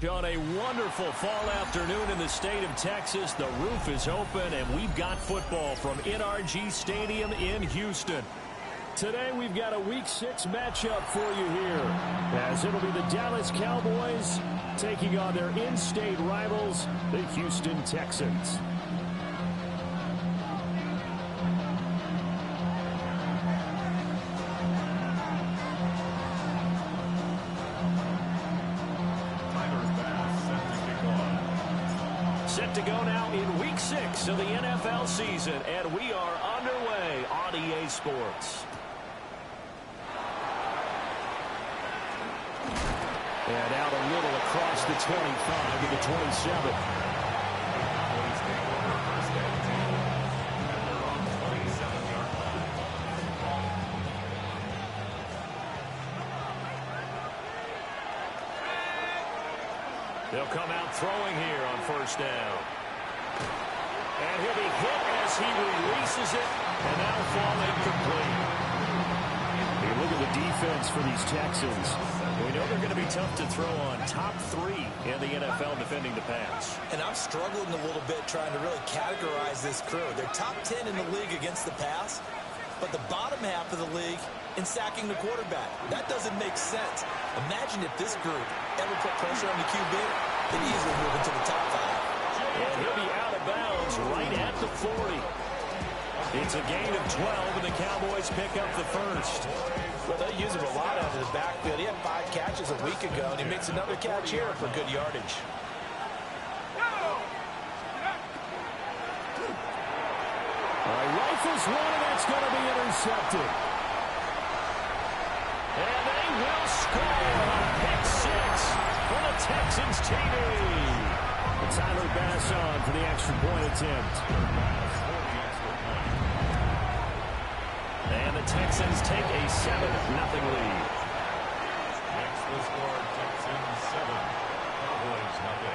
On a wonderful fall afternoon in the state of Texas, the roof is open, and we've got football from NRG Stadium in Houston. Today, we've got a Week 6 matchup for you here, as it'll be the Dallas Cowboys taking on their in-state rivals, the Houston Texans. Set to go now in Week 6 of the NFL season, and we are underway on EA Sports. And out a little across the 25 to the 27. They'll come out throwing here on first down. And he'll be hit as he releases it, and that'll fall incomplete. Hey, look at the defense for these Texans. We know they're going to be tough to throw on. Top 3 in the NFL defending the pass. And I'm struggling a little bit trying to really categorize this crew. They're top 10 in the league against the pass, but the bottom half of the league in sacking the quarterback. That doesn't make sense. Imagine if this group ever put pressure on the QB, they'd easily move into the top 5. And he'll be out of bounds right at the 40. It's a gain of 12, and the Cowboys pick up the first. Well, they use him a lot out of the backfield. He had 5 catches a week ago, and he makes another catch here for good yardage. Rifles one, and that's going to be intercepted. And they will score on pick 6 for the Texans TD. Tyler Bass on for the extra point attempt. And the Texans take a 7-0 lead. Next will score Texans 7, Cowboys 0.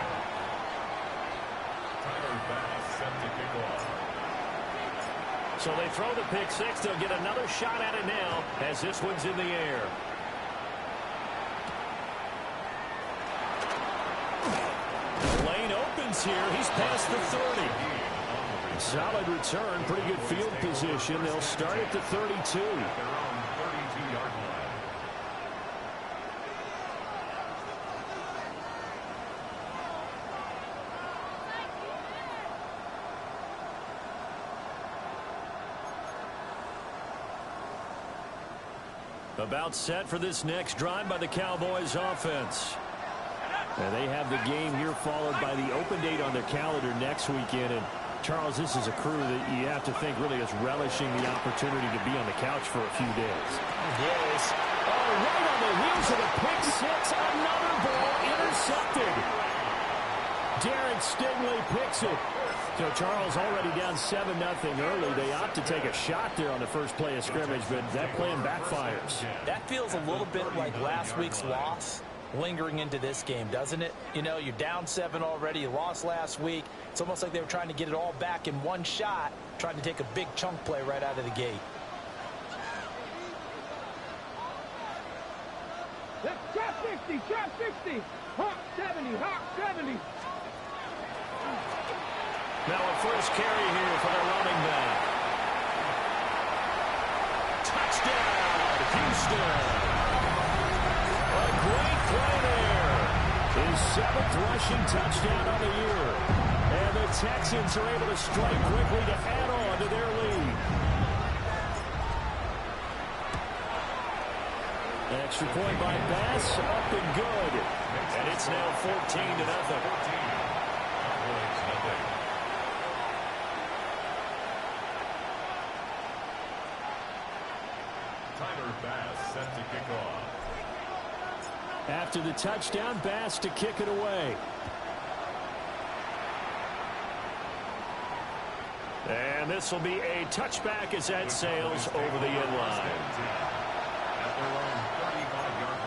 Tyler Bass set to kick off. So they throw the pick 6. They'll get another shot at it now as this one's in the air. The lane opens here. He's past the 30. Solid return. Pretty good field position. They'll start at the 32. Their own 32-yard line. About set for this next drive by the Cowboys offense. And they have the game here followed by the open date on their calendar next weekend. And Charles, this is a crew that you have to think really is relishing the opportunity to be on the couch for a few days. Yes. Oh, right on the heels of the pick 6. Another ball intercepted. Derek Stingley picks it. So Charles already down 7-0 early. They opt to take a shot there on the first play of scrimmage, but that plan backfires. That feels a little bit like last week's loss lingering into this game, doesn't it? You know, you're down 7 already. You lost last week. It's almost like they were trying to get it all back in one shot, trying to take a big chunk play right out of the gate. Trap 60, trap 60. Hawk 70, Hawk 70. Now a first carry here for the running back. Touchdown, Houston. A great play there. His 7th rushing touchdown on the year. And the Texans are able to strike quickly to add on to their lead. Extra point by Bass, up and good. And it's now 14-0. Tyler Bass set to kick off. After the touchdown, Bass to kick it away. And this will be a touchback as that sails over the end line. At their own 35-yard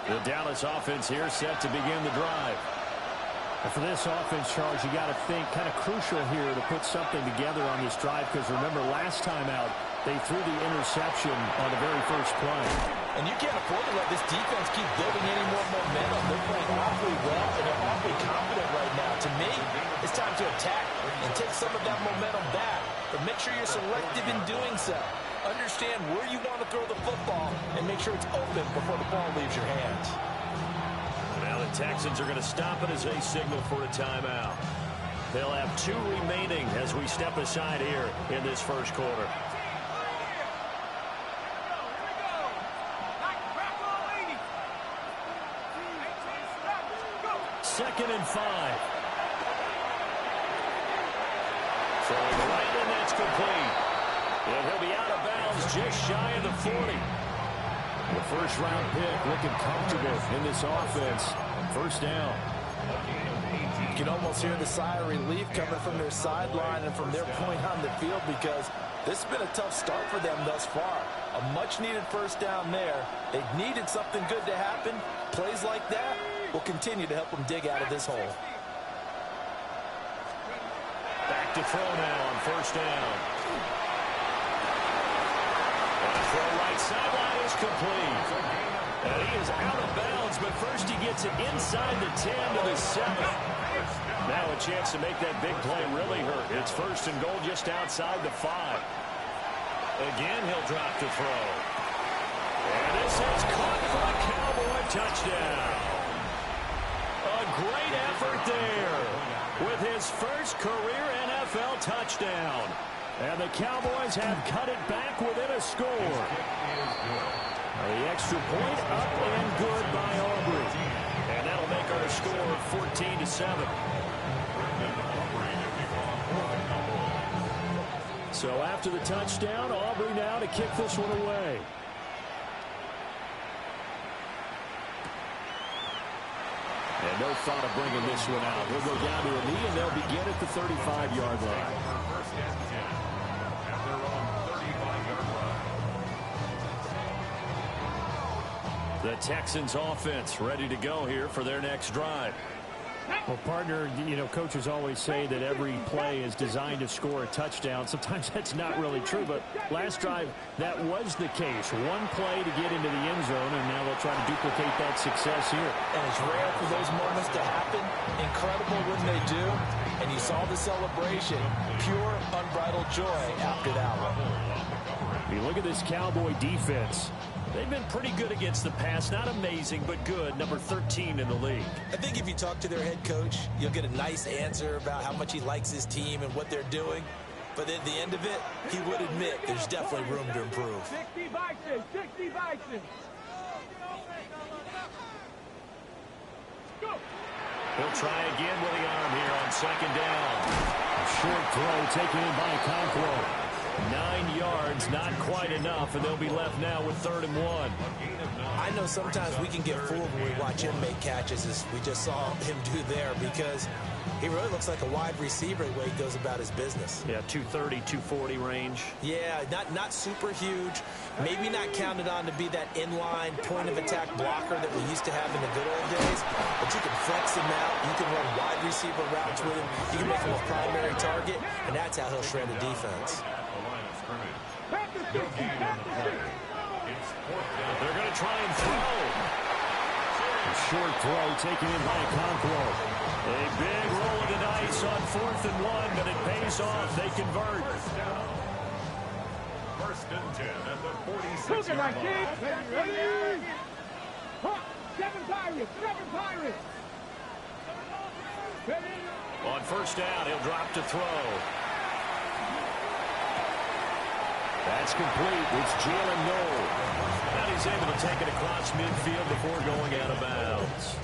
line. The Dallas offense here set to begin the drive. And for this offense, Charles, you got to think kind of crucial here to put something together on this drive, because remember last time out, they threw the interception on the very first play. And you can't afford to let this defense keep building any more momentum. They're playing awfully well, and they're awfully confident right now. To me, it's time to attack and take some of that momentum back. But make sure you're selective in doing so. Understand where you want to throw the football and make sure it's open before the ball leaves your hands. Now the Texans are going to stop it as they signal for a timeout. They'll have 2 remaining as we step aside here in this first quarter. Second and 5. Throwing right, and that's complete. And he'll be out of bounds just shy of the 40. The first-round pick looking comfortable in this offense. First down. You can almost hear the sigh of relief coming from their sideline and from their point on the field because this has been a tough start for them thus far. A much-needed first down there. They needed something good to happen. Plays like that will continue to help them dig out of this hole. Back to throw now on first down. Throw right sideline is complete. And he is out of bounds, but first he gets it inside the 10 to the 7. Now a chance to make that big play really hurt. It's first and goal just outside the 5. Again, he'll drop to throw. And this is caught for a Cowboy touchdown. A great effort there with his first career NFL touchdown. And the Cowboys have cut it back within a score. The extra point up and good by Aubrey. And that'll make our score 14-7. So after the touchdown, Aubrey now to kick this one away. And no thought of bringing this one out. He'll go down to a knee, and they'll begin at the 35-yard line. First and 10 at their own 35-yard line. The Texans offense ready to go here for their next drive. Well, partner, you know, coaches always say that every play is designed to score a touchdown. Sometimes that's not really true, but last drive, that was the case. One play to get into the end zone, and now they'll try to duplicate that success here. And it's rare for those moments to happen. Incredible when they do. And you saw the celebration. Pure, unbridled joy after that one. You look at this Cowboy defense. They've been pretty good against the pass. Not amazing, but good. Number 13 in the league. I think if you talk to their head coach, you'll get a nice answer about how much he likes his team and what they're doing. But at the end of it, he would admit there's definitely room to improve. 60 Bison, 60 Bison. Go. He'll try again with the arm here on second down. A short throw taken in by Conquo. 9 yards, not quite enough, and they'll be left now with 3rd and 1. I know sometimes we can get fooled when we watch him make catches, as we just saw him do there, because he really looks like a wide receiver the way he goes about his business. Yeah, 230, 240 range. Yeah, not super huge. Maybe not counted on to be that inline point-of-attack blocker that we used to have in the good old days. But you can flex him out. You can run wide receiver routes with him. You can make him a primary target, and that's how he'll shred a defense. They're going to try and throw. A short throw taken in by Conquo. A big roll of the dice on 4th and 1, but it pays off. They convert. First and 10 at the 46. Look at my kid. Ready? Huh. 7 Pirates, 7 Pirates. Ready? On first down, he'll drop to throw. That's complete. It's Jalen Noel. And he's able to take it across midfield before going out of bounds.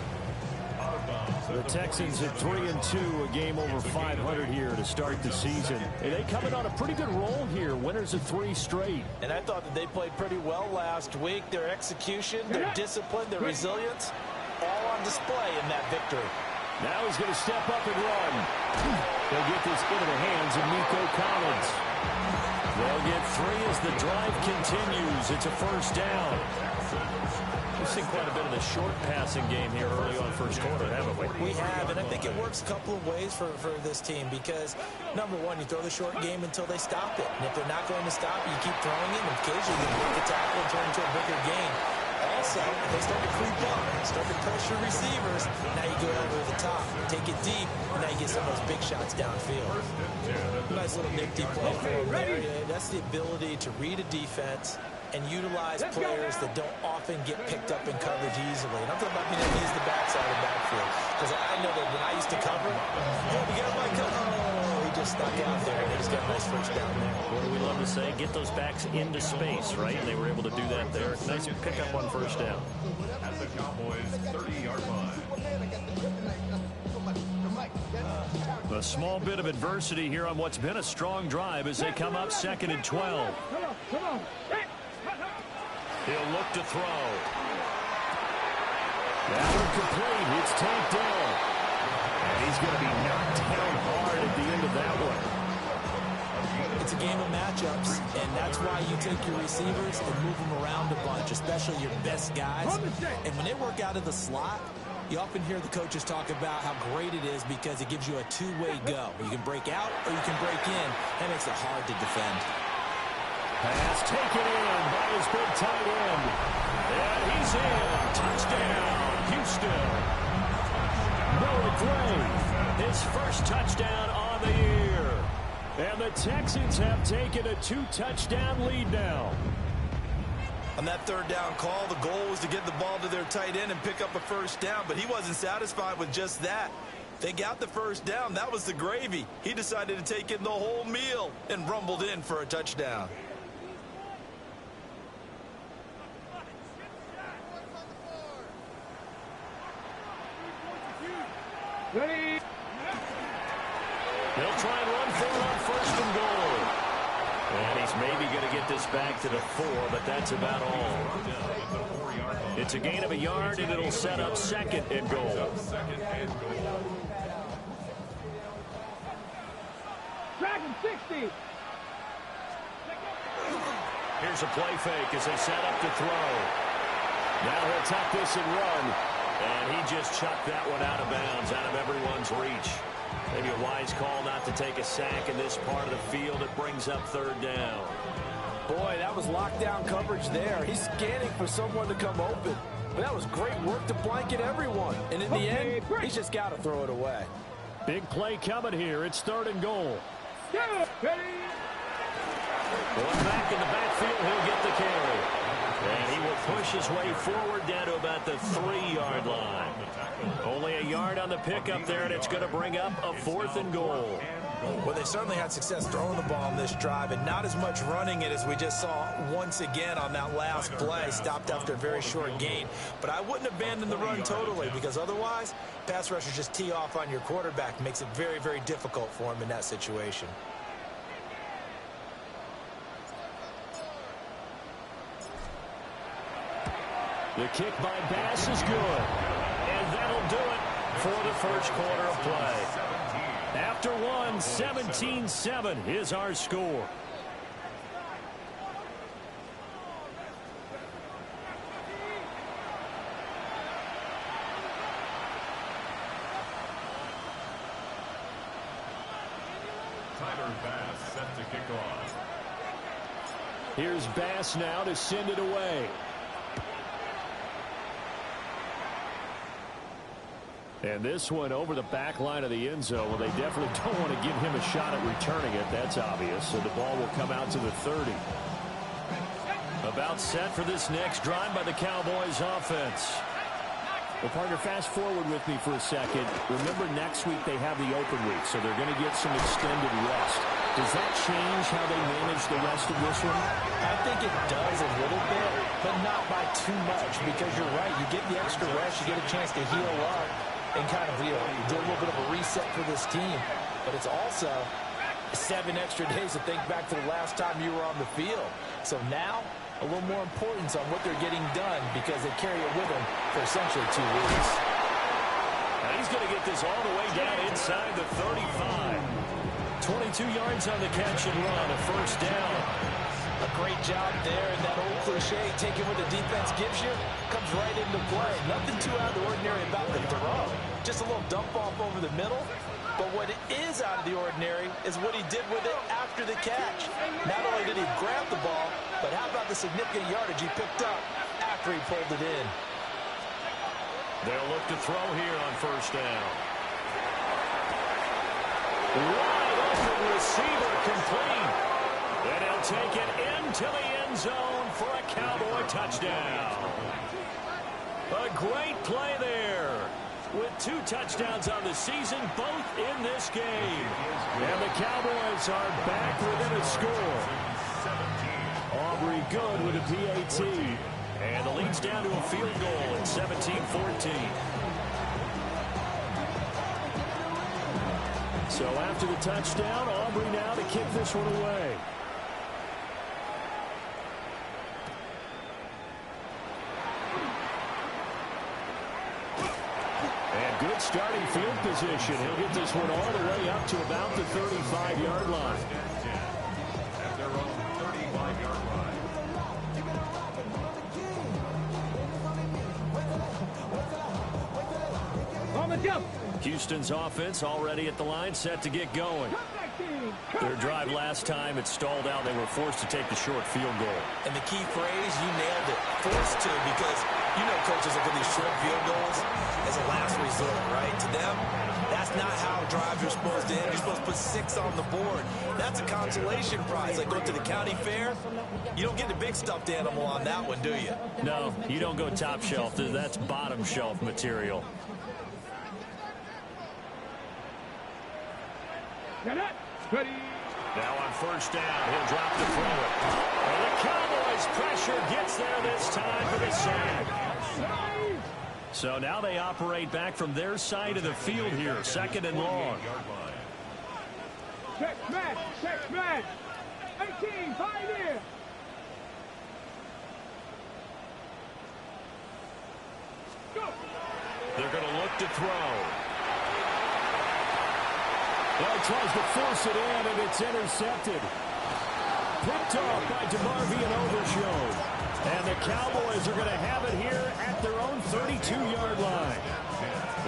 The Texans at 3-2, a game over 500 here to start the season. And they coming on a pretty good roll here. Winners of 3 straight. And I thought that they played pretty well last week. Their execution, their discipline, their resilience, all on display in that victory. Now he's going to step up and run. They'll get this into the hands of Nico Collins. They'll get 3 as the drive continues. It's a first down. We've seen quite a bit of the short passing game here early on first quarter, haven't we? We have, and I think it works a couple of ways for this team because, number one, you throw the short game until they stop it. And if they're not going to stop it, you keep throwing it, and occasionally you break the tackle and turn into a bigger game. also, if they start to creep up, start to pressure receivers, now you go over the top, take it deep, and now you get some of those big shots downfield. Nice little nifty play for him there. That's the ability to read a defense and utilize players that don't often get picked up in coverage easily. And I'm talking about being able to use the backside of the backfield. Because I know that when I used to cover, we got my cover. Oh, he just stuck out there, and he just got a nice first down there. What do we love to say? Get those backs into space, right? And they were able to do that there. Nice pickup on first down. At the Cowboys' 30-yard line. A small bit of adversity here on what's been a strong drive as they come up 2nd and 12. Come on. He'll look to throw. That one complete. It's tapped down. And he's going to be knocked down hard at the end of that one. It's a game of matchups, and that's why you take your receivers and move them around a bunch, especially your best guys. And when they work out of the slot, you often hear the coaches talk about how great it is because it gives you a two-way go. You can break out or you can break in. That makes it hard to defend. Pass taken in by his big tight end. And he's in. Touchdown, Houston. Noah Gray, his first touchdown on the year. And the Texans have taken a 2-touchdown lead now. On that third down call, the goal was to get the ball to their tight end and pick up a first down, but he wasn't satisfied with just that. They got the first down. That was the gravy. He decided to take in the whole meal and rumbled in for a touchdown. Ready? They'll try and run for it on 1st and goal. And he's maybe going to get this back to the 4, but that's about all. It's a gain of a yard, and it'll set up 2nd and goal. Dragon 60. Here's a play fake as they set up to throw. Now he'll tuck this and run. And he just chucked that one out of bounds, out of everyone's reach. Maybe a wise call not to take a sack in this part of the field. It brings up 3rd down. Boy, that was lockdown coverage there. He's scanning for someone to come open. But that was great work to blanket everyone. And in the end, he's just got to throw it away. Big play coming here. It's 3rd and goal. Ready? Going back in the backfield, he'll get the carry. And he will push his way forward down to about the 3-yard line. Only a yard on the pickup there, and it's going to bring up a 4th and goal. Well, they certainly had success throwing the ball on this drive, and not as much running it as we just saw once again on that last play. Stopped after a very short gain. But I wouldn't abandon the run totally, because otherwise, pass rushers just tee off on your quarterback. Makes it very, very difficult for him in that situation. The kick by Bass is good. And that'll do it for the first quarter of play. After one, 17-7 is our score. Tyler Bass set to kick off. Here's Bass now to send it away. And this one over the back line of the end zone. Well, they definitely don't want to give him a shot at returning it. That's obvious. So the ball will come out to the 30. About set for this next drive by the Cowboys offense. Well, partner, fast forward with me for a second. Remember, next week they have the open week, so they're going to get some extended rest. Does that change how they manage the rest of this one? I think it does a little bit, but not by too much, because you're right. You get the extra rest. You get a chance to heal up and kind of, do a little bit of a reset for this team. But it's also 7 extra days to think back to the last time you were on the field. So now, a little more importance on what they're getting done because they carry it with them for essentially 2 weeks. Now he's going to get this all the way down inside the 35. 22 yards on the catch and run, a first down. A great job there, and that old cliche, taking what the defense gives you, comes right into play. Nothing too out of the ordinary about the throw. Just a little dump off over the middle. But what is out of the ordinary is what he did with it after the catch. Not only did he grab the ball, but how about the significant yardage he picked up after he pulled it in. They'll look to throw here on first down. Wide open receiver complete. And he'll take it into the end zone for a Cowboy touchdown. A great play there. With 2 touchdowns on the season, both in this game. And the Cowboys are back within a score. Aubrey good with a PAT. And the lead's down to a field goal at 17-14. So after the touchdown, Aubrey now to kick this one away. And good starting field position. He'll get this one all the way up to about the 35-yard line. At their own 35-yard line. On the jump. Houston's offense already at the line, set to get going. Their drive last time, it stalled out. They were forced to take the short field goal. And the key phrase, you nailed it, forced to, because you know coaches look at these short field goals as a last resort, right? To them, that's not how drives are supposed to end. You're supposed to put 6 on the board. That's a consolation prize. Like going to the county fair, you don't get the big stuffed animal on that one, do you? No, you don't go top shelf. That's bottom shelf material. Ready. Now on first down, he'll drop the throw. And the Cowboys' pressure gets there this time for the sack. So now they operate back from their side of the field here, 2nd and long. Check man. 18, pioneer. Go. They're going to look to throw. Well, he tries to force it in, and it's intercepted. Picked off by DeMarvion Overshown. And the Cowboys are going to have it here at their own 32-yard line.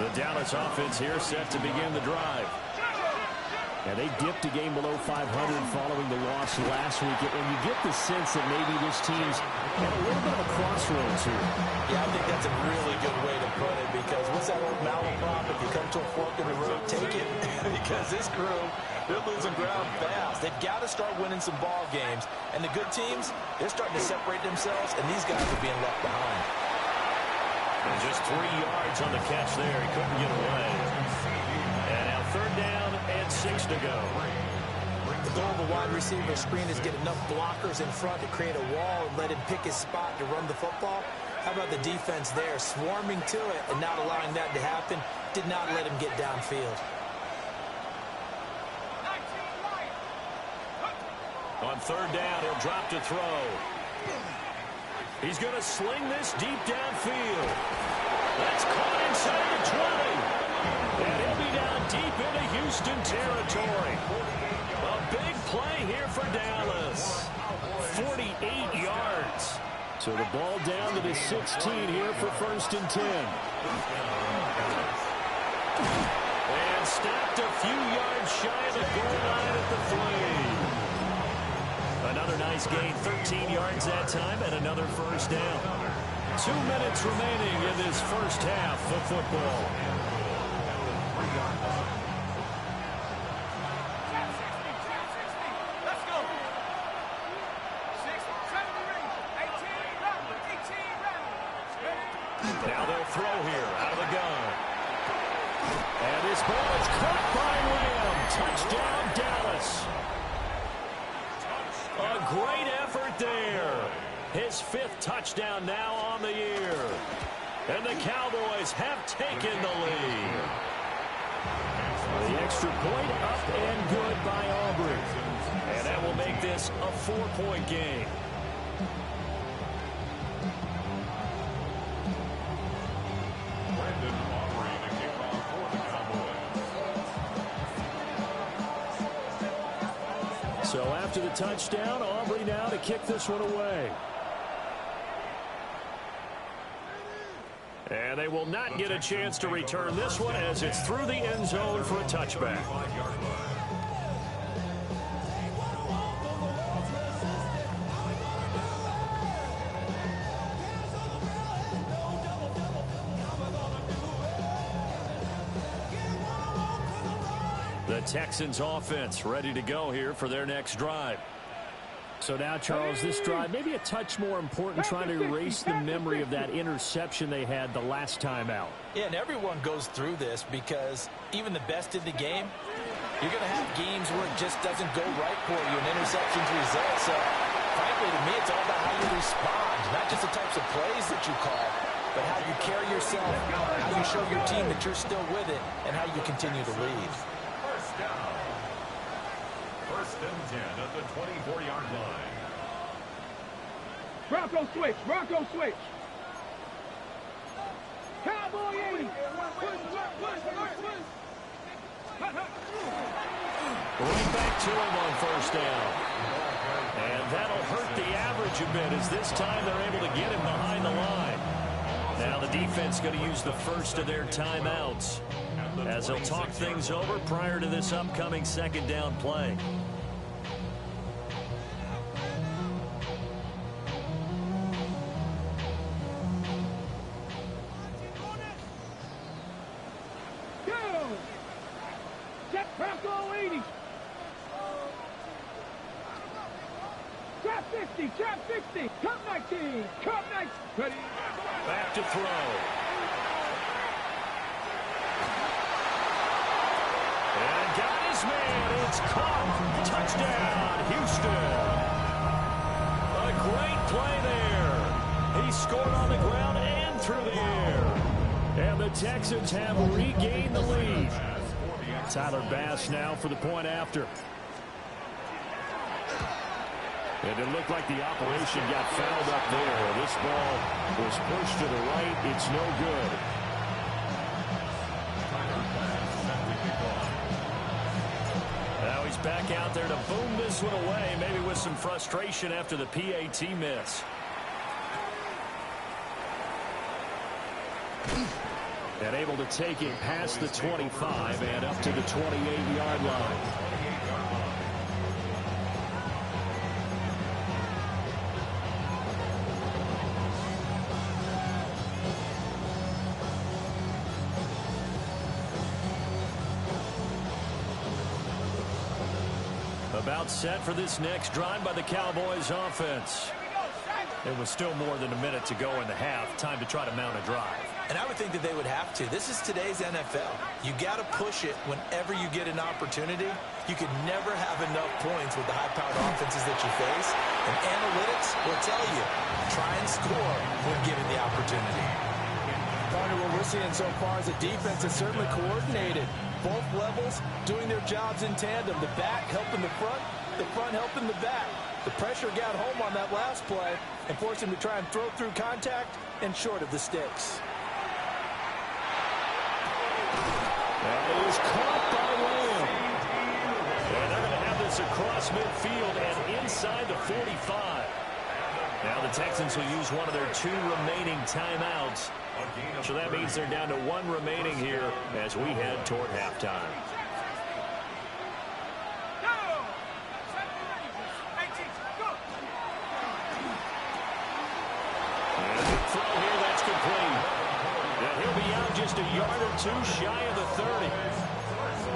The Dallas offense here set to begin the drive. And they dipped a game below 500 following the loss last week. And you get the sense that maybe this team's at a little bit of a crossroads here. Yeah, I think that's a really good way to put it, because what's that old malaprop? If you come to a fork in the road, take it. Because this crew, they're losing ground fast. They've got to start winning some ball games. And the good teams, they're starting to separate themselves, and these guys are being left behind. And just 3 yards on the catch there. He couldn't get away. And now 3rd down and 6 to go. The goal of a wide receiver screen is get enough blockers in front to create a wall and let him pick his spot to run the football. How about the defense there, swarming to it and not allowing that to happen? Did not let him get downfield. On 3rd down, he'll drop to throw. He's going to sling this deep downfield. That's caught inside the 20. And he'll be down deep into Houston territory. A big play here for Dallas. 48 yards. So the ball down to the 16 here for 1st and 10. And stopped a few yards shy of the goal line at the 3. Another nice gain, 13 yards that time, and another 1st down. 2 minutes remaining in this first half of football. Let's go. 6, 7, 18, Now they'll throw here out of the gun. And this ball is caught by Lamb. Touchdown, Dallas. A great effort there. His 5th touchdown now on the year. And the Cowboys have taken the lead. The extra point up and good by Aubrey. And that will make this a 4-point game. Brandon Aubrey to kick off for the Cowboys. So after the touchdown, Aubrey now to kick this one away. And they will not get a chance to return this one as it's through the end zone for a touchback. 5-yard line. The Texans offense ready to go here for their next drive. So now, Charles, this drive maybe a touch more important, trying to erase the memory of that interception they had the last time out. Yeah, and everyone goes through this because even the best in the game, you're going to have games where it just doesn't go right for you and interceptions result. So, frankly, to me, it's all about how you respond, not just the types of plays that you call, but how you carry yourself, how you show your team that you're still with it, and how you continue to lead. First down. First and 10 at the 24-yard line. Bronco switch. Bronco switch. Cowboy 80. Right back to him on first down. And that'll hurt the average a bit as this time they're able to get him behind the line. Now the defense going to use the first of their timeouts as they'll talk things over prior to this upcoming second down play. Go. Check Bronco 80. Trap 50. Trap 60. Cut 19. Cut 19. Ready. Back to throw. And got his man. It's caught. Touchdown, Houston. A great play there. He scored on the ground and through the air. And the Texans have regained the lead. Tyler Bass now for the point after. And it looked like the operation got fouled up there. This ball was pushed to the right. It's no good. Now he's back out there to boom this one away, maybe with some frustration after the PAT miss. And able to take it past the 25 and up to the 28-yard line. About set for this next drive by the Cowboys offense. There was still more than a minute to go in the half. Time to try to mount a drive. And I would think that they would have to. This is today's NFL. You got to push it whenever you get an opportunity. You could never have enough points with the high-powered offenses that you face. And analytics will tell you, try and score when given the opportunity. Partner, what we're seeing so far is the defense is certainly coordinated. Both levels doing their jobs in tandem. The back helping the front helping the back. The pressure got home on that last play and forced him to try and throw through contact and short of the sticks. That is caught by Lamb. And they're going to have this across midfield and inside the 45. Now the Texans will use one of their 2 remaining timeouts. So that means they're down to 1 remaining here as we head toward halftime. And the throw here, that's complete. And he'll be out just a yard or 2 shy of the 30.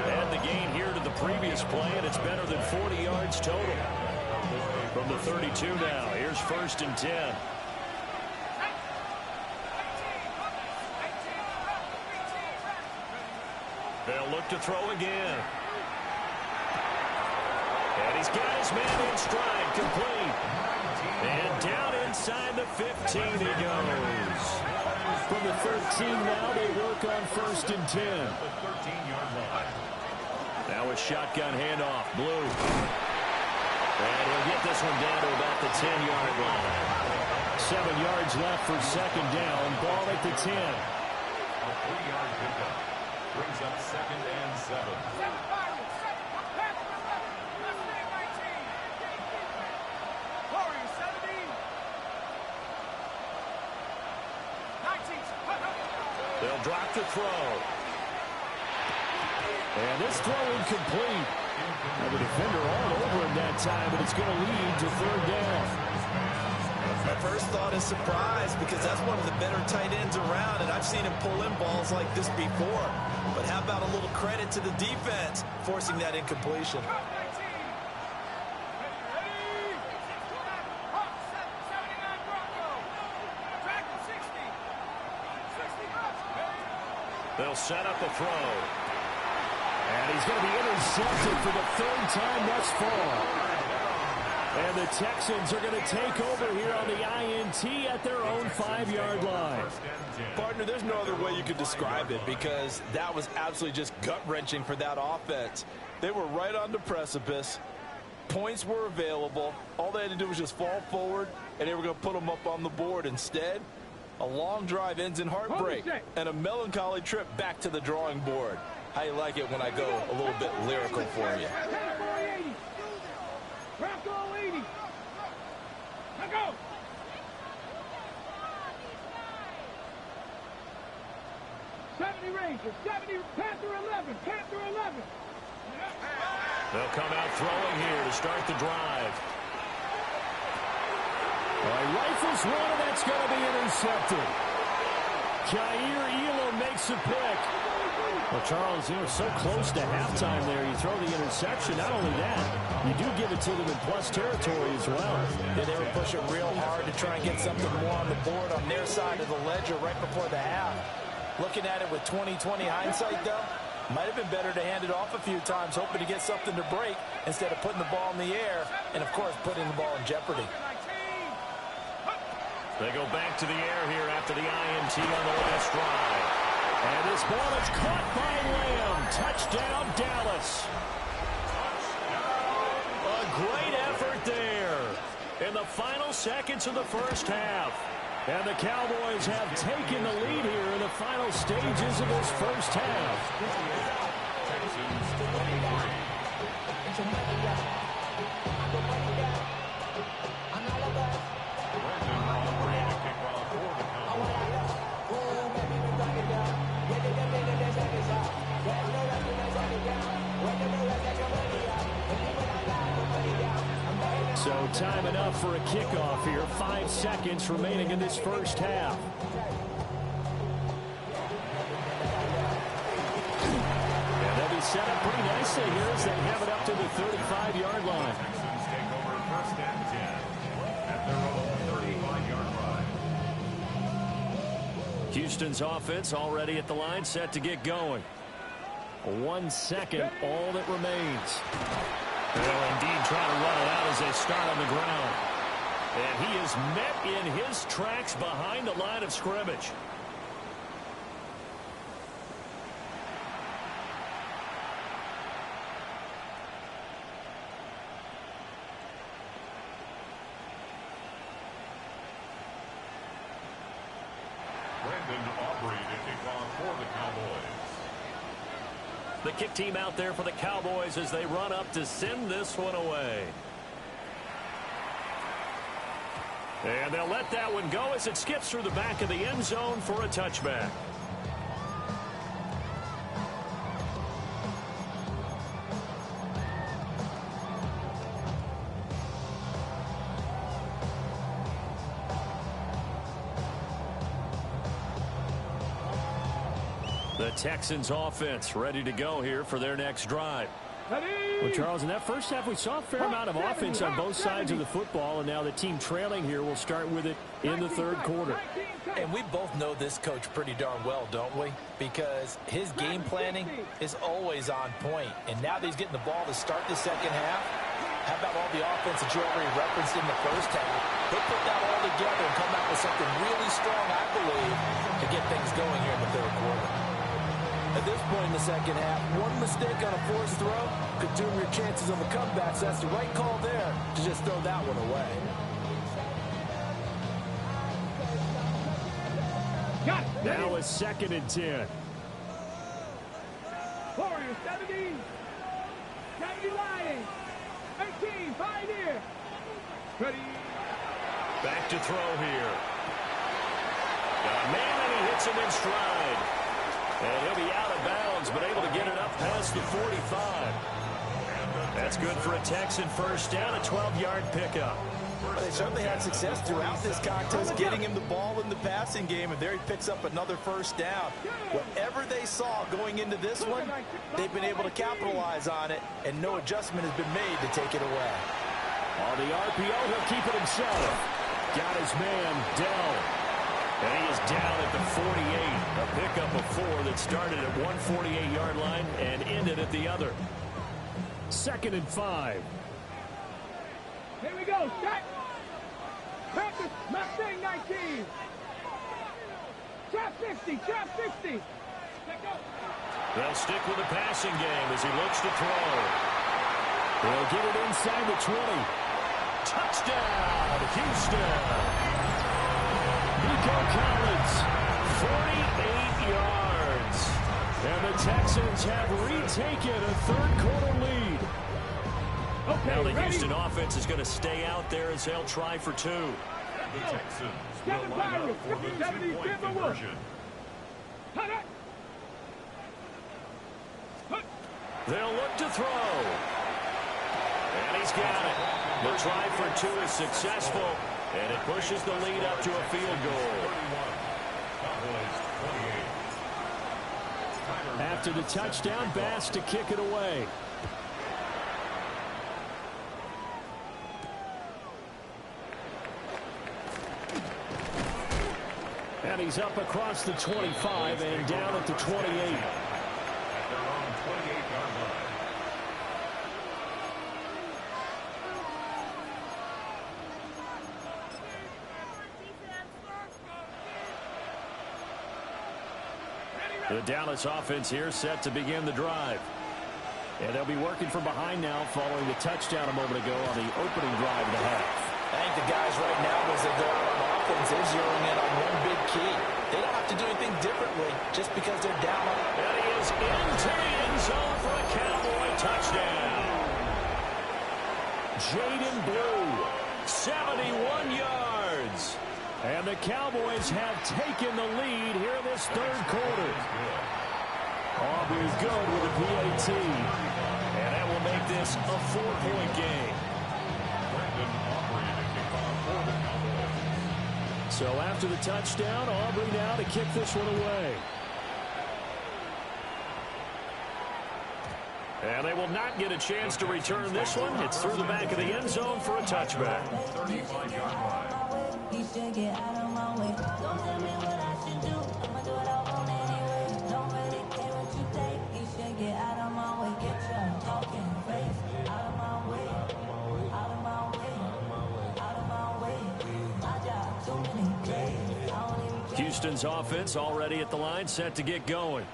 Add the gain here to the previous play, and it's better than 40 yards total. From the 32 now, here's first and 10. They'll look to throw again. And he's got his man in stride, complete. And down inside the 15 he goes. From the 13 now, they work on first and 10. Now a shotgun handoff, Blue. And he'll get this one down to about the 10-yard line. 7 yards left for second down. Ball at the 10. A 3-yard pickup brings up second and 7. They'll drop the throw. And this throw incomplete. Now the defender all over him that time, but it's going to lead to third down. My first thought is surprise because that's one of the better tight ends around, and I've seen him pull in balls like this before. But how about a little credit to the defense forcing that incompletion? They'll set up a throw. And he's going to be intercepted for the third time thus far. And the Texans are going to take over here on the INT at their own 5-yard line. Partner, there's no other way you could describe it because that was absolutely just gut-wrenching for that offense. They were right on the precipice. Points were available. All they had to do was just fall forward, and they were going to put them up on the board. Instead, a long drive ends in heartbreak and a melancholy trip back to the drawing board. How you like it when I go a little bit lyrical for you? Bronco 80. Now go. Rangers, 70, Panther 11, Panther 11. They'll come out throwing here to start the drive. Rifles one, and that's going to be intercepted. Jair Elam makes a pick. Well, Charles, so close to halftime there. You throw the interception. Not only that, you do give it to them in plus territory as well. Yeah, they were pushing real hard to try and get something more on the board on their side of the ledger right before the half. Looking at it with 20/20 hindsight, though, might have been better to hand it off a few times, hoping to get something to break instead of putting the ball in the air and, of course, putting the ball in jeopardy. They go back to the air here after the INT on the last drive. And this ball is caught by Lamb. Touchdown, Dallas. A great effort there in the final seconds of the first half. And the Cowboys have taken the lead here in the final stages of this first half. So time enough for a kickoff here. 5 seconds remaining in this first half. And they'll be set up pretty nicely here as they have it up to the 35-yard line. Texans take over first and 10 at their own 35-yard line. Houston's offense already at the line, set to get going. 1 second, all that remains. They'll indeed try to run it out as they start on the ground. And he is met in his tracks behind the line of scrimmage. Brandon Aubrey to kick off for the Cowboys. The kick team out there for the Cowboys as they run up to send this one away. And they'll let that one go as it skips through the back of the end zone for a touchback. The Texans offense ready to go here for their next drive. Well, Charles, in that first half, we saw a fair amount of offense on both sides of the football, and now the team trailing here will start with it in the third quarter. And we both know this coach pretty darn well, don't we? Because his game planning is always on point. And now that he's getting the ball to start the second half, how about all the offense that you already referenced in the first half? He'll put that all together and come out with something really strong, I believe, to get things going here in the third quarter. At this point in the second half, one mistake on a forced throw could doom your chances of a comeback. So that's the right call there to just throw that one away. Now a 2nd and 10. Warriors 70. 70 Lions. 18 Pioneer. Ready. Back to throw here. Got a man and he hits him in stride. And he'll be out of bounds, but able to get it up past the 45. That's good for a Texan first down, a 12-yard pickup. Well, they certainly had success throughout this contest, getting him the ball in the passing game, and there he picks up another first down. Whatever they saw going into this one, they've been able to capitalize on it, and no adjustment has been made to take it away. On the RPO, he'll keep it himself. Got his man, Dell. And he is down at the 48. A pickup of 4 that started at 148-yard line and ended at the other. 2nd and 5. Here we go. Set. Practice. Mustang 19. Trap 60. Trap 60. Let go. They'll stick with the passing game as he looks to throw. They'll get it inside the 20. Touchdown, Houston. Nico Collins, 48 yards. And the Texans have retaken a third-quarter lead. Okay, Now the ready? Houston offense is going to stay out there as they'll try for 2. The Texans will line up for the 2-point conversion. They'll look to throw. And he's got it. The try for 2 is successful, and it pushes the lead up to a field goal. After the touchdown, Bass to kick it away. And he's up across the 25 and down at the 28. At their own 28-yard line. The Dallas offense here set to begin the drive. And they'll be working from behind now following the touchdown a moment ago on the opening drive of the half. I think the guys right now, as they go out on offense, they're zeroing in on one big key. They don't have to do anything differently just because they're down on it. And he is into the end zone for a Cowboy touchdown. Jaden Blue, 71 yards. And the Cowboys have taken the lead here this third quarter. Aubrey good with a PAT. And that will make this a 4-point game. So after the touchdown, Aubrey now to kick this one away. And they will not get a chance to return this one. It's through the back of the end zone for a touchback. 35-yard line. You should get out of my way. Don't tell me what I should do. I'ma do what I want anyway. Don't really care what you think. You should get out of my way. Get your talking face out of my way. Out of my way. Out of my way. My job, too many days. I don't even care. Houston's offense already at the line, set to get going.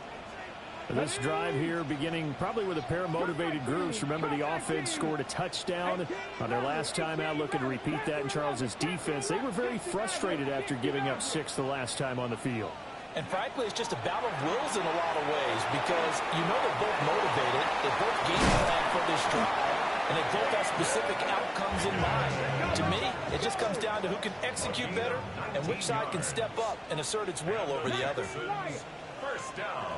This drive here beginning probably with a pair of motivated groups. Remember, the offense scored a touchdown on their last time out, looking to repeat that in Charles's defense. They were very frustrated after giving up 6 the last time on the field. And frankly, it's just a battle of wills in a lot of ways because you know they're both motivated. They both game plan for this drive, and they both have specific outcomes in mind. To me, it just comes down to who can execute better and which side can step up and assert its will over the other. First down.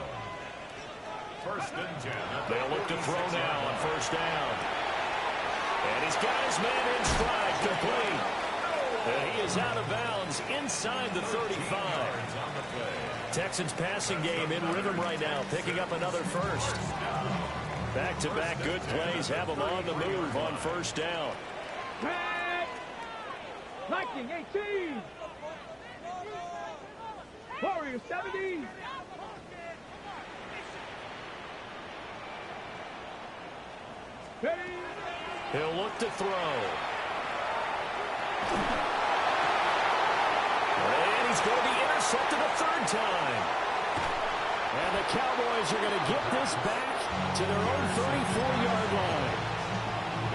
First and 10. They'll look to throw now on first down. And he's got his man in stride, complete. And he is out of bounds inside the 35. Texans passing game in rhythm right now, picking up another first. Back-to-back good plays have them on the move on first down. Tag. Lightning 18. Warriors 70. He'll look to throw. And he's going to be intercepted a third time. And the Cowboys are going to get this back to their own 34-yard line.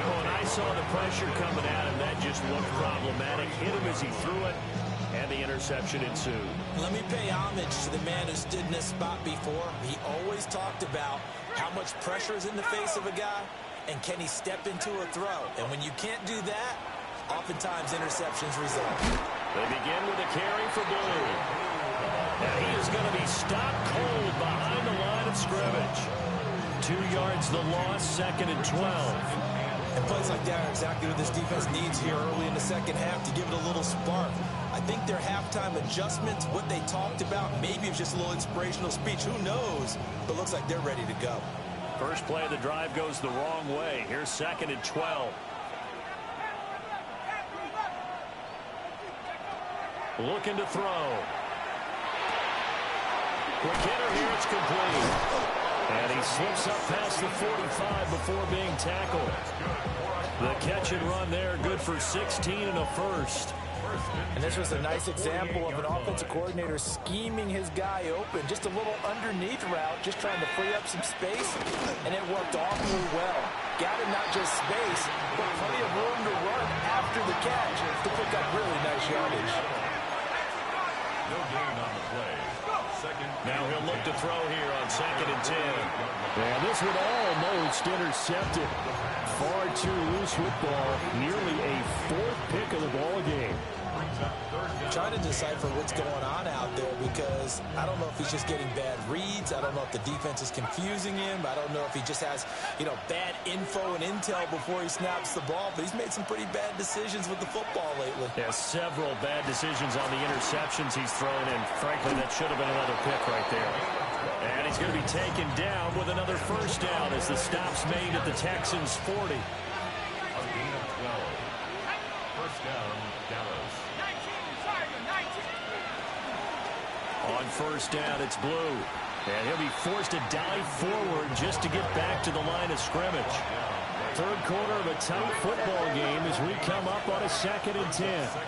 When I saw the pressure coming at him, that just looked problematic. Hit him as he threw it, and the interception ensued. Let me pay homage to the man who stood in this spot before. He always talked about how much pressure is in the face of a guy, and can he step into a throw? And when you can't do that, oftentimes interceptions result. They begin with a carry for Blue. And he is going to be stopped cold behind the line of scrimmage. 2 yards the loss, 2nd and 12. And plays like that are exactly what this defense needs here early in the second half to give it a little spark. I think their halftime adjustments, what they talked about, maybe it's just a little inspirational speech. Who knows? But looks like they're ready to go. First play of the drive goes the wrong way. Here's 2nd and 12. Looking to throw. Quick hitter here. It's complete. And he slips up past the 45 before being tackled. The catch and run there, good for 16 and a first. And this was a nice example of an offensive coordinator scheming his guy open. Just a little underneath route, just trying to free up some space, and it worked awfully well. Got him not just space, but plenty of room to run after the catch to pick up really nice yardage. No gain on the play. Now he'll look to throw here on 2nd and 10. And this would almost intercepted. Far too loose football. Nearly a 4th pick of the ball game. Trying to decipher what's going on out there because I don't know if he's just getting bad reads. I don't know if the defense is confusing him. I don't know if he just has, bad info and intel before he snaps the ball. But he's made some pretty bad decisions with the football lately. Yeah, several bad decisions on the interceptions he's thrown, and frankly, that should have been another pick right there. And he's going to be taken down with another first down as the stop's made at the Texans' 40. A gain of 12. First down, Dallas. On first down, it's Blue. And he'll be forced to dive forward just to get back to the line of scrimmage. Third quarter of a tight football game as we come up on a 2nd and 10. 2nd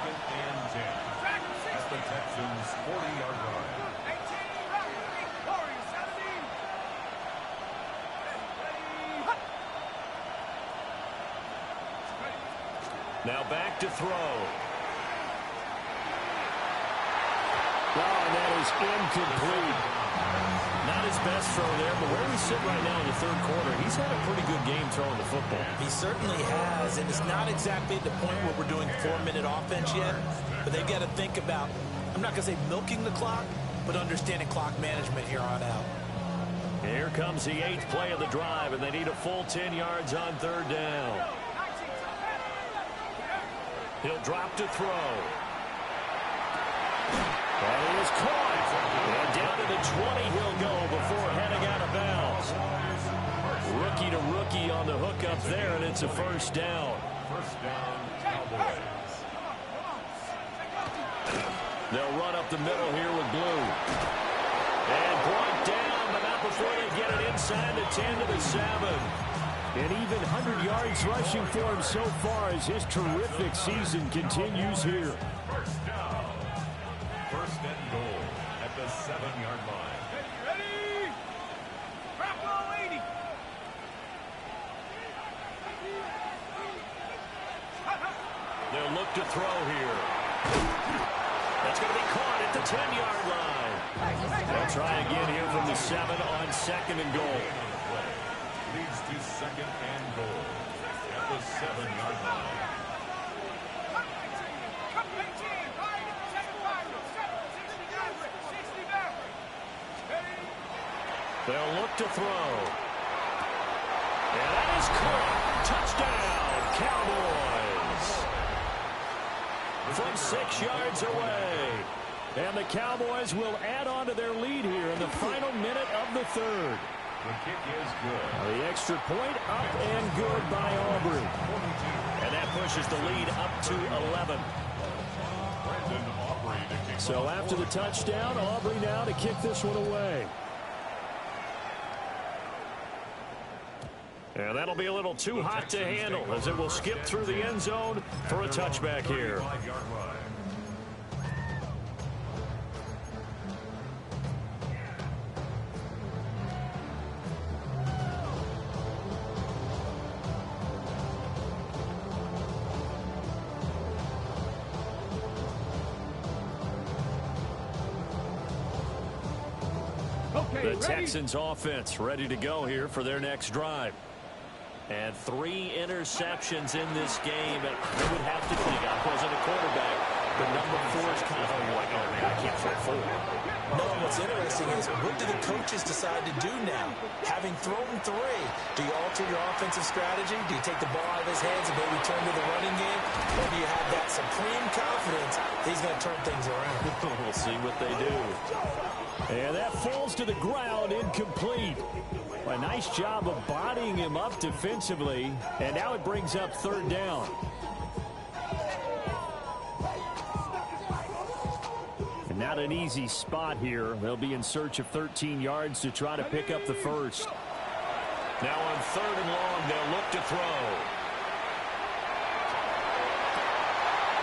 and 10. At the Texans' 40-yard line. Now back to throw. And that is incomplete. Not his best throw there, but where we sit right now in the third quarter, he's had a pretty good game throwing the football. He certainly has, and it's not exactly at the point where we're doing 4-minute offense yet, but they've got to think about, I'm not going to say milking the clock, but understanding clock management here on out. Here comes the 8th play of the drive, and they need a full 10 yards on third down. He'll drop to throw. And he is caught. And down to the 20 he'll go before heading out of bounds. Rookie to rookie on the hook up there, and it's a first down. First down, Cowboys. They'll run up the middle here with Blue. And brought down, but not before they get it inside the 10 to the 7. And even 100 yards rushing for him so far as his terrific season continues here. First down. First and goal at the 7-yard line. Ready? Crap ball 80. They'll look to throw here. That's going to be caught at the 10-yard line. They'll try again here from the 7 on 2nd and goal. Leads to 2nd and goal at the 7-yard line. They'll look to throw. And that is caught. Touchdown, Cowboys. From 6 yards away. And the Cowboys will add on to their lead here in the final minute of the third. The kick is good. The extra point up and good by Aubrey. And that pushes the lead up to 11. Brandon Aubrey to kick. So after the touchdown, Aubrey now to kick this one away. And that'll be a little too hot to handle as it will skip through the end zone for a touchback here. 5-yard line. The Texans offense ready to go here for their next drive. And 3 interceptions in this game. They would have to think, I wasn't a quarterback, But number 4 is kind of, oh, like, oh, man, I can't throw 4. No, what's interesting is what do the coaches decide to do now? Having thrown 3, do you alter your offensive strategy? Do you take the ball out of his hands and maybe turn to the running game? Or do you have that supreme confidence that he's going to turn things around? We'll see what they do. And that falls to the ground, incomplete. A nice job of bodying him up defensively. And now it brings up 3rd down. And not an easy spot here. They'll be in search of 13 yards to try to pick up the first. Now on 3rd and long, they'll look to throw.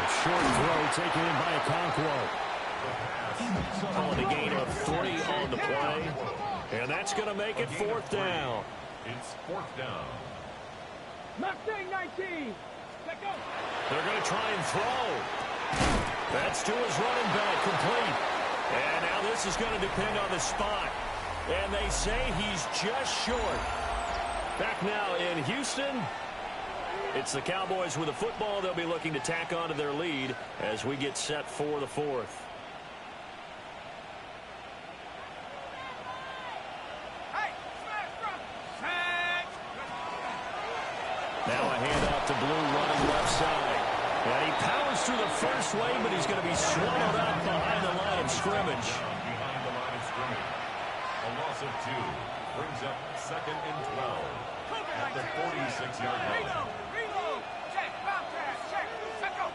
A short throw taken in by Okonkwo. Calling a gain of 3 on the play. And that's going to make it 4th down. It's 4th down. Mustang 19. Let go. They're going to try and throw. That's to his running back, complete. And now this is going to depend on the spot. And they say he's just short. Back now in Houston. It's the Cowboys with the football. They'll be looking to tack on to their lead as we get set for the 4th. Now a handoff to Blue running left side. And he powers through the first wave, but he's going to be swallowed up behind the line of scrimmage. Behind the line of scrimmage. A loss of 2 brings up 2nd and 12 at the 46-yard line. Reload. Check. Bobcat. Check. Let go.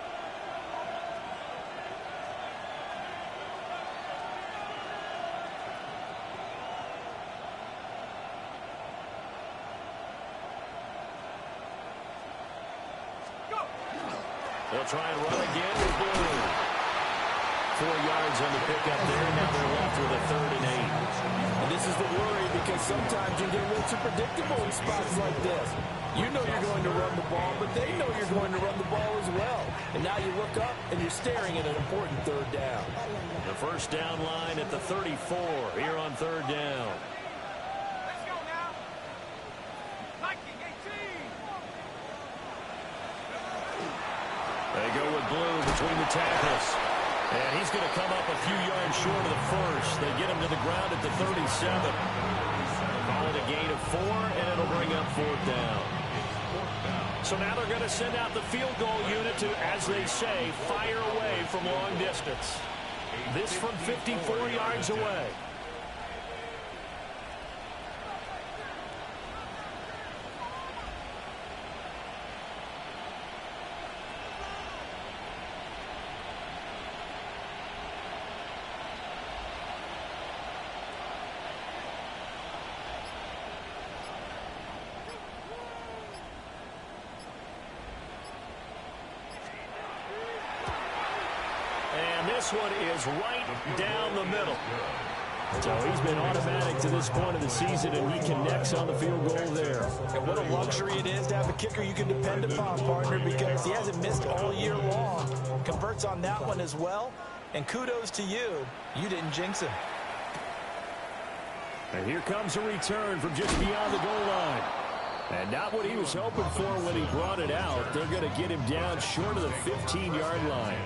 They'll try and run again with Blue. 4 yards on the pickup there. Now they're left with a 3rd and 8. And this is the worry because sometimes you get a little too predictable in spots like this. You know you're going to run the ball, but they know you're going to run the ball as well. And now you look up and you're staring at an important 3rd down. The first down line at the 34 here on 3rd down. Let's go now. Viking 18. They go with Blue between the tackles. And he's going to come up a few yards short of the first. They get him to the ground at the 37. Call it a gain of 4, and it'll bring up 4th down. So now they're going to send out the field goal unit to, as they say, fire away from long distance. This from 54 yards away. This one is right down the middle. So he's been automatic to this point of the season, and he connects on the field goal there. And what a luxury it is to have a kicker you can depend upon, partner, because he hasn't missed all year long. Converts on that one as well. And kudos to you. You didn't jinx him. And here comes a return from just beyond the goal line. And not what he was hoping for when he brought it out. They're going to get him down short of the 15-yard line.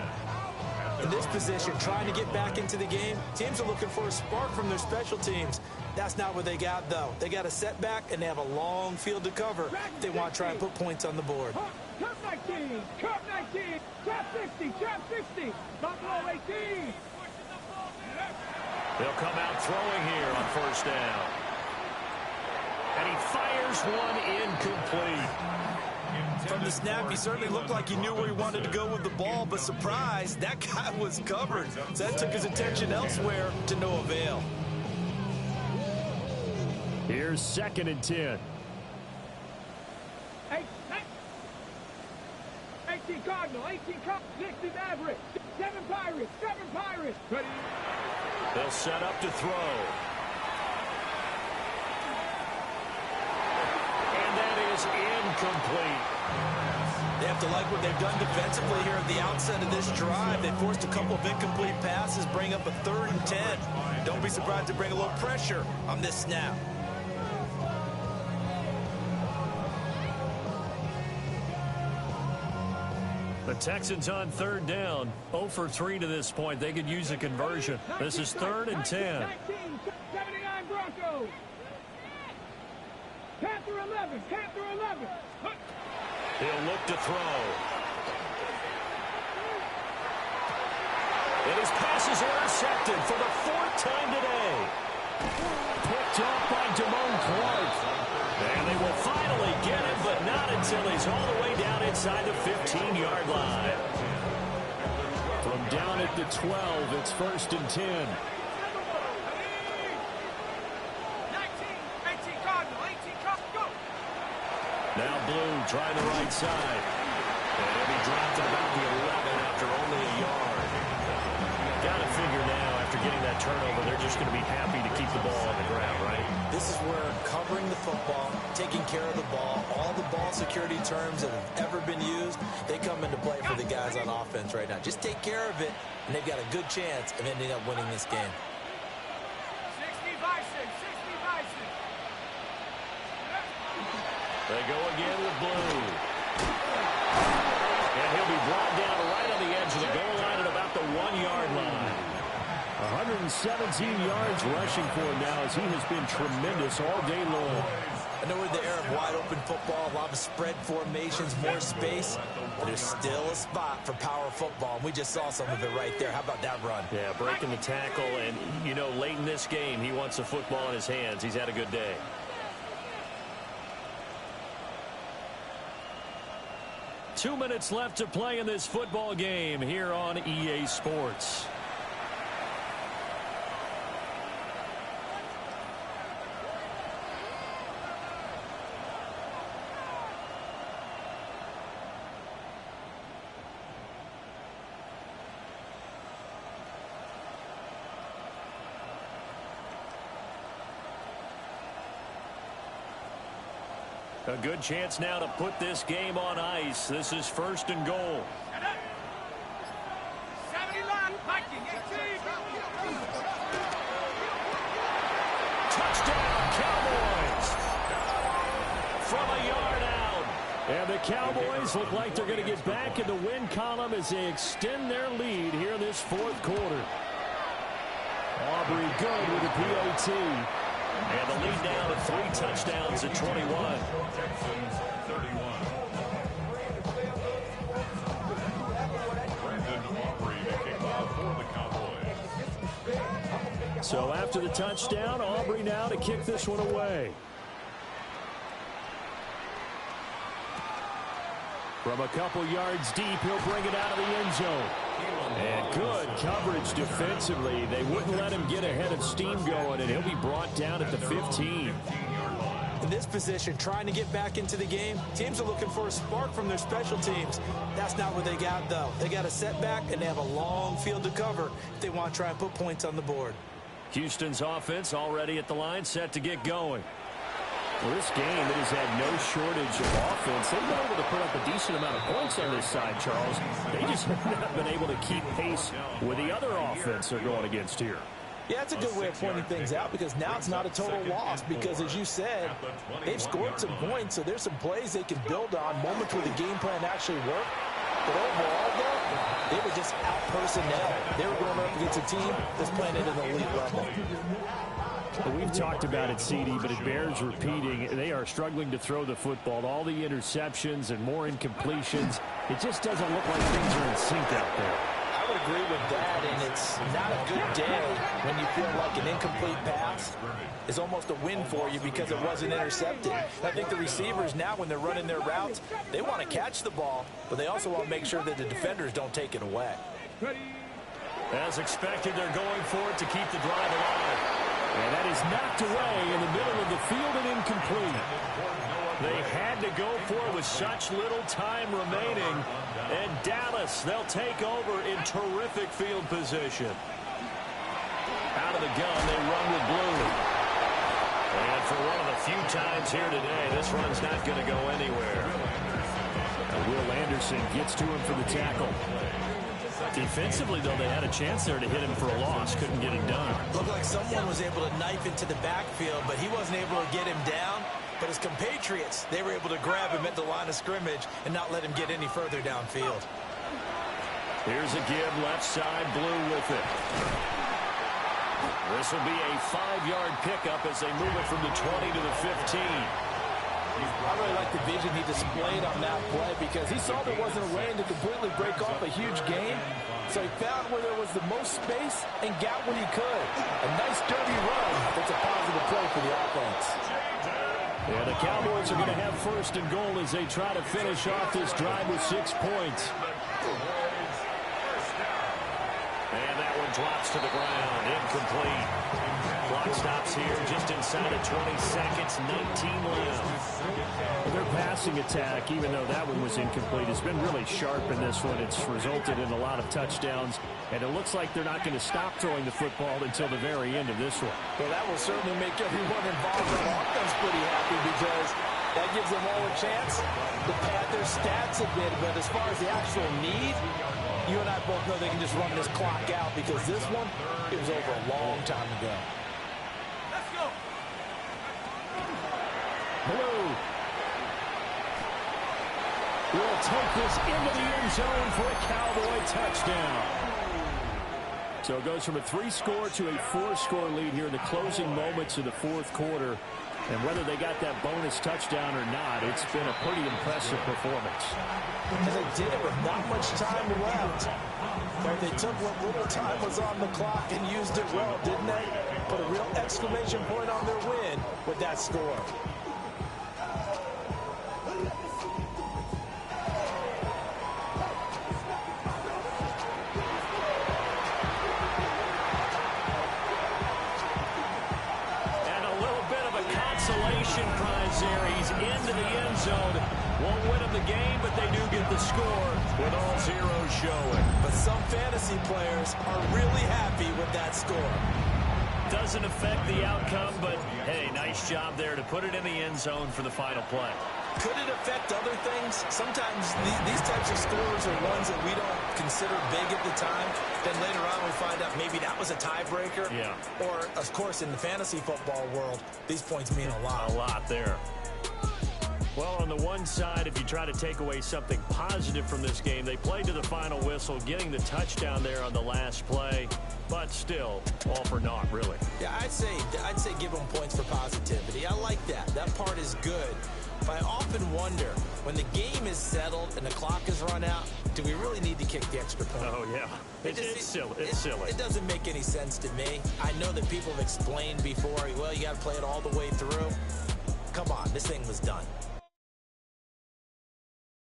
In this position, trying to get back into the game, teams are looking for a spark from their special teams. That's not what they got, though. They got a setback, and they have a long field to cover if they want to try and put points on the board. Trap 19. Trap 19. Trap 60. Trap 60. Buffalo 18. They'll come out throwing here on 1st down. And he fires one incomplete. From the snap, he certainly looked like he knew where he wanted to go with the ball, but surprise, that guy was covered. So that took his attention elsewhere to no avail. Here's 2nd and 10. 18 Cardinal, 18 Cardinal, 60 Maverick, 7 Pirates, 7 Pirates. Ready? They'll set up to throw. And that is incomplete. They have to like what they've done defensively here at the outset of this drive. They forced a couple of incomplete passes, bring up a 3rd and 10. Don't be surprised to bring a little pressure on this snap. The Texans on third down. 0 for 3 to this point. They could use a conversion. This is 3rd and 10. 79 Broncos. Panther 11. Panther 11. He'll look to throw. And his pass is intercepted for the 4th time today. Picked off by Damone Clark. And they will finally get him, but not until he's all the way down inside the 15-yard line. From down at the 12, it's 1st and 10. 19, 18 Cardinal, 18 Cardinal, go. Now Blue trying the right side. And he'll be dropped at about the 11 after only a yard. Got to figure now, after getting that turnover, they're just going to be happy to keep the ball on the ground, right? This is where covering the football, taking care of the ball, all the ball security terms that have ever been used, they come into play for the guys on offense right now. Just take care of it, and they've got a good chance of ending up winning this game. 60 Bison, 60 Bison. They go again with Blue. And he'll be brought down right on the edge of the goal line at about the 1-yard line. 117 yards rushing for him now as he has been tremendous all day long. I know we're in the era of wide-open football, a lot of spread formations, more space, but there's still a spot for power football, and we just saw some of it right there. How about that run? Yeah, breaking the tackle, and, you know, late in this game, he wants the football in his hands. He's had a good day. Two minutes left to play in this football game here on EA Sports. A good chance now to put this game on ice. This is 1st and goal. 79 Viking, 18. Touchdown, Cowboys! From a yard out. And the Cowboys look like they're going to get back in the win column as they extend their lead here in this 4th quarter. Aubrey good with a PAT. And the lead down to 3 touchdowns at 21. Texans 31. Brandon Aubrey to kick off for the Cowboys. So after the touchdown, Aubrey now to kick this one away. From a couple yards deep, he'll bring it out of the end zone. And good coverage defensively. They wouldn't let him get ahead of steam going, and he'll be brought down at the 15. In this position, trying to get back into the game, teams are looking for a spark from their special teams. That's not what they got, though. They got a setback, and they have a long field to cover if they want to try and put points on the board. Houston's offense already at the line, set to get going. Well, this game, it has had no shortage of offense. They've been able to put up a decent amount of points on this side, Charles. They just have not been able to keep pace with the other offense they're going against here. Yeah, it's a good way of pointing things out because now it's not a total loss because, as you said, they've scored some points, so there's some plays they can build on, moments where the game plan actually worked. But overall, though, they were just out-personnel. They were going up against a team that's playing at an elite level. Well, we've talked about it, CD, but it bears repeating. They are struggling to throw the football. All the interceptions and more incompletions. It just doesn't look like things are in sync out there. I would agree with that, and it's not a good day when you feel like an incomplete pass is almost a win for you because it wasn't intercepted. I think the receivers now, when they're running their routes, they want to catch the ball, but they also want to make sure that the defenders don't take it away. As expected, they're going for it to keep the drive alive. And that is knocked away in the middle of the field and incomplete. They had to go for it with such little time remaining. And Dallas, they'll take over in terrific field position. Out of the gun, they run with Blue. And for one of the few times here today, this run's not going to go anywhere. Will Anderson gets to him for the tackle. Defensively, though, they had a chance there to hit him for a loss. Couldn't get it done. Looked like someone was able to knife into the backfield, but he wasn't able to get him down. But his compatriots, they were able to grab him at the line of scrimmage and not let him get any further downfield. Here's a give, left side, Blue with it. This will be a 5-yard pickup as they move it from the 20 to the 15. I really like the vision he displayed on that play because he saw there wasn't a lane to completely break off a huge gain. So he found where there was the most space and got what he could. A nice dirty run. That's a positive play for the offense. And the Cowboys are going to have first and goal as they try to finish off this drive with 6 points. And that one drops to the ground. Incomplete. Clock stops here just inside of 20 seconds. 19 left. Their passing attack, even though that one was incomplete, has been really sharp in this one. It's resulted in a lot of touchdowns, and it looks like they're not going to stop throwing the football until the very end of this one. Well, that will certainly make everyone involved in offense pretty happy because that gives them all a chance to pad their stats a bit. But as far as the actual need, you and I both know they can just run this clock out because this one, it was over a long time ago. Let's go. Blue will take this into the end zone for a Cowboy touchdown. So it goes from a 3-score to a 4-score lead here in the closing moments of the fourth quarter. And whether they got that bonus touchdown or not, it's been a pretty impressive performance. And they did it with not much time left. But they took what little time was on the clock and used it well, didn't they? Put a real exclamation point on their win with that score. Prize there. He's into the end zone. Won't win him the game, but they do get the score with all zeros showing. But some fantasy players are really happy with that score. Doesn't affect the outcome, but hey, nice job there to put it in the end zone for the final play. Could it affect other things? Sometimes these types of scores are ones that we don't consider big at the time. Then later on we find out maybe that was a tiebreaker. Yeah. Or, of course, in the fantasy football world, these points mean a lot. A lot there. Well, on the one side, if you try to take away something positive from this game, they played to the final whistle, getting the touchdown there on the last play. But still, all for naught, really. Yeah, I'd say give them points for positivity. I like that. That part is good. But I often wonder, when the game is settled and the clock is run out, do we really need to kick the extra point? Oh, yeah. It's silly. It's silly. It doesn't make any sense to me. I know that people have explained before, well, you got to play it all the way through. Come on, this thing was done.